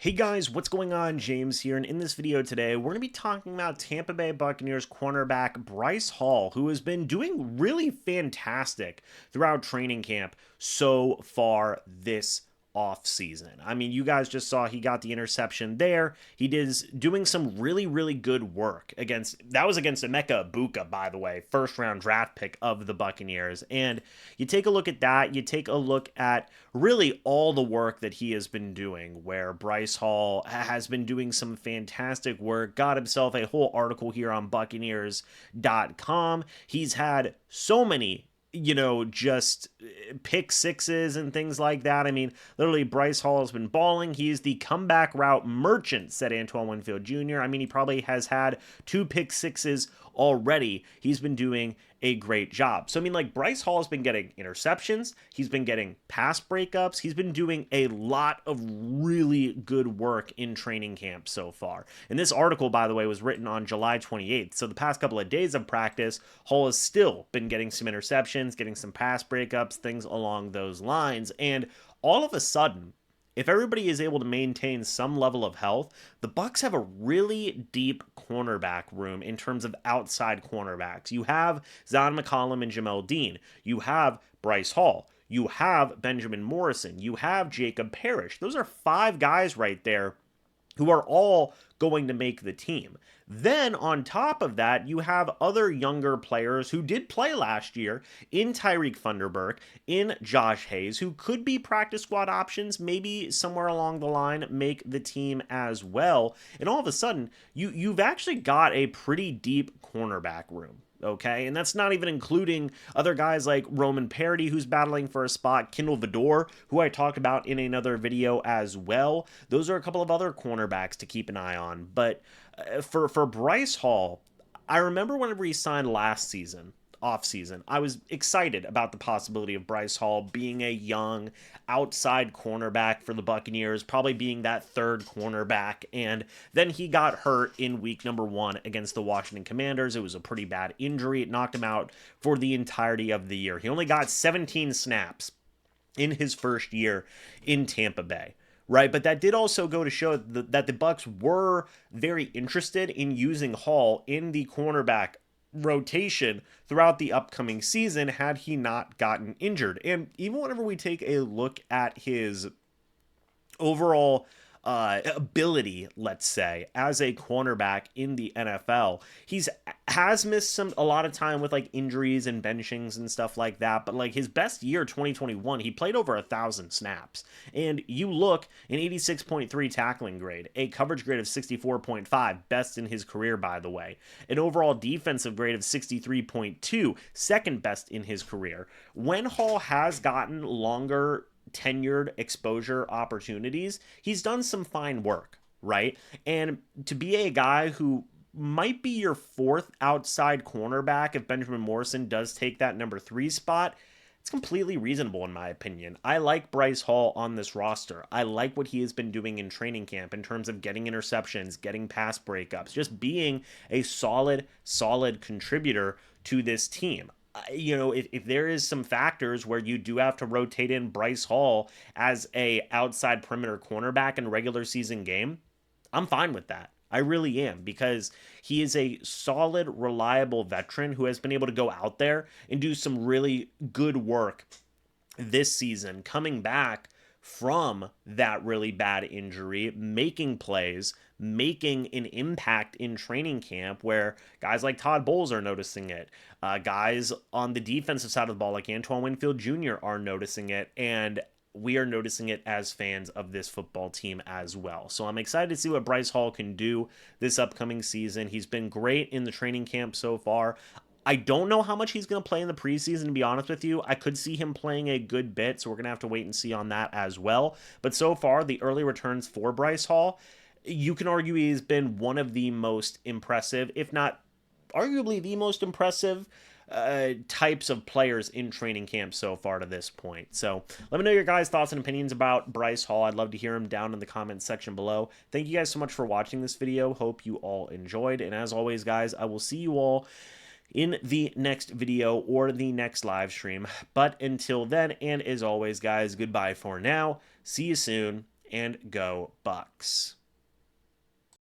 Hey guys, what's going on? James here, and in this video today, we're going to be talking about Tampa Bay Buccaneers cornerback Bryce Hall, who has been doing really fantastic throughout training camp so far this offseason. I mean, you guys just saw he got the interception there. He is doing some really good work against, that was against Emeka Egbuka, by the way, first round draft pick of the Buccaneers. And you take a look at that, you take a look at really all the work that he has been doing, where Bryce Hall has been doing some fantastic work, got himself a whole article here on Buccaneers.com. He's had so many just pick sixes and things like that. I mean, literally, Bryce Hall has been balling. He's the comeback route merchant, said Antoine Winfield Jr. I mean, he probably has had 2 pick sixes already. He's been doing a great job. So, I mean, like, Bryce Hall has been getting interceptions. He's been getting pass breakups. He's been doing a lot of really good work in training camp so far. And this article, by the way, was written on July 28th. So the past couple of days of practice, Hall has still been getting some interceptions, getting some pass breakups, things along those lines. And all of a sudden, if everybody is able to maintain some level of health, the Bucs have a really deep cornerback room in terms of outside cornerbacks. You have Zon McCollum and Jamel Dean. You have Bryce Hall. You have Benjamin Morrison. You have Jacob Parrish. Those are 5 guys right there who are all going to make the team. Then, on top of that, you have other younger players who did play last year in Tyreek Thunderberg, in Josh Hayes, who could be practice squad options, maybe somewhere along the line make the team as well. And all of a sudden, you've actually got a pretty deep cornerback room. Okay, and that's not even including other guys like Roman Parody, who's battling for a spot, Kindle Vidor, who I talked about in another video as well. Those are a couple of other cornerbacks to keep an eye on. But for Bryce Hall, I remember whenever he signed last season, offseason, I was excited about the possibility of Bryce Hall being a young outside cornerback for the Buccaneers, probably being that third cornerback. And then he got hurt in week number 1 against the Washington Commanders. It was a pretty bad injury. It knocked him out for the entirety of the year. He only got 17 snaps in his first year in Tampa Bay. Right, but that did also go to show that the Bucs were very interested in using Hall in the cornerback rotation throughout the upcoming season had he not gotten injured. And even whenever we take a look at his overall ability, let's say, as a cornerback in the NFL, has missed a lot of time with like injuries and benchings and stuff like that. But like his best year, 2021, he played over 1,000 snaps. And you look, an 86.3 tackling grade, a coverage grade of 64.5, best in his career, by the way, an overall defensive grade of 63.2, second best in his career. When Hall has gotten longer tenured exposure opportunities, he's done some fine work, right? And to be a guy who might be your 4th outside cornerback if Benjamin Morrison does take that number 3 spot, it's completely reasonable in my opinion. I like Bryce Hall on this roster. I like what he has been doing in training camp in terms of getting interceptions, getting pass breakups, just being a solid contributor to this team. If there is some factors where you do have to rotate in Bryce Hall as a outside perimeter cornerback in a regular season game, I'm fine with that. I really am, because he is a solid, reliable veteran who has been able to go out there and do some really good work this season, coming back from that really bad injury, making plays, making an impact in training camp where guys like Todd Bowles are noticing it. Guys on the defensive side of the ball like Antoine Winfield Jr. are noticing it, and we are noticing it as fans of this football team as well. So I'm excited to see what Bryce Hall can do this upcoming season. He's been great in the training camp so far. I don't know how much he's going to play in the preseason, to be honest with you. I could see him playing a good bit, so we're going to have to wait and see on that as well. But so far, the early returns for Bryce Hall, you can argue he's been one of the most impressive, if not arguably the most impressive types of players in training camp so far to this point. So let me know your guys' thoughts and opinions about Bryce Hall. I'd love to hear them down in the comments section below. Thank you guys so much for watching this video. Hope you all enjoyed. And as always, guys, I will see you all in the next video or the next live stream. But until then, and as always, guys, goodbye for now. See you soon, and go Bucs.